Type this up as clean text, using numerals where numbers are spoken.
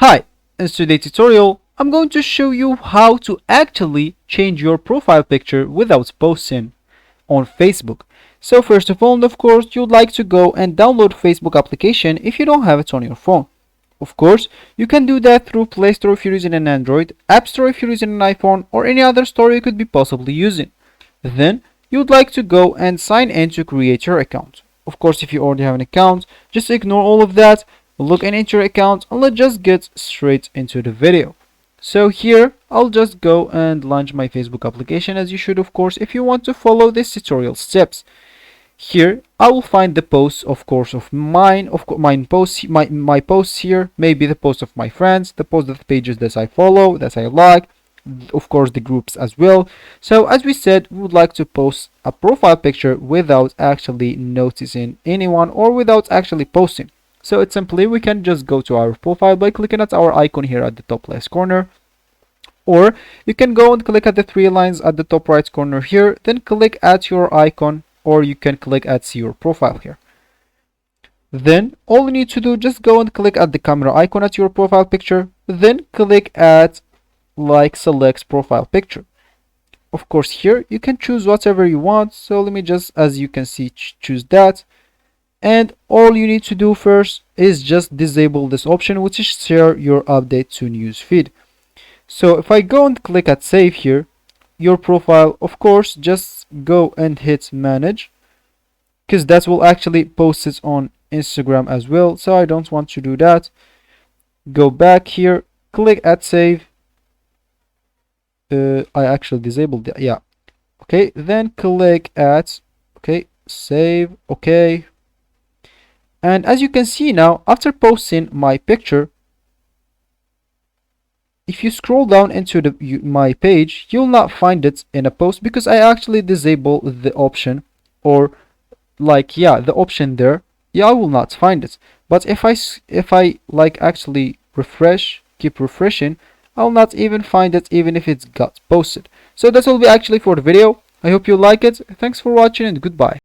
Hi, in today's tutorial, I'm going to show you how to actually change your profile picture without posting on Facebook. So first of all, of course, you'd like to go and download Facebook application if you don't have it on your phone. Of course, you can do that through Play Store if you're using an Android, App Store if you're using an iPhone, or any other store you could be possibly using. Then, you'd like to go and sign in to create your account. Of course, if you already have an account, just ignore all of that, look into your account, and let's just get straight into the video. So here, I'll just go and launch my Facebook application, as you should, of course, if you want to follow this tutorial steps. Here, I will find the posts, of course, of mine, my posts here, maybe the posts of my friends, the posts of the pages that I follow, that I like, of course the groups as well. So as we said, we would like to post a profile picture without actually noticing anyone or without actually posting. So it's simply, we can just go to our profile by clicking at our icon here at the top left corner, or you can go and click at the three lines at the top right corner here, then click at your icon, or you can click at see your profile here. Then all you need to do, just go and click at the camera icon at your profile picture, then click at like select profile picture. Of course here you can choose whatever you want, so let me just, as you can see, choose that. And all you need to do first is just disable this option, which is share your update to newsfeed. So if I go and click at save here, your profile, of course, just go and hit manage, because that will actually post it on Instagram as well, so I don't want to do that. Go back here, click at save. I actually disabled it, yeah. Okay, then click at, okay, save, okay. And as you can see now, after posting my picture, if you scroll down into my page, you'll not find it in a post because I actually disable the option, or like, yeah, the option there. Yeah, I will not find it. But if I like actually refresh, keep refreshing, I'll not even find it even if it's got posted. So that will be actually for the video. I hope you like it. Thanks for watching and goodbye.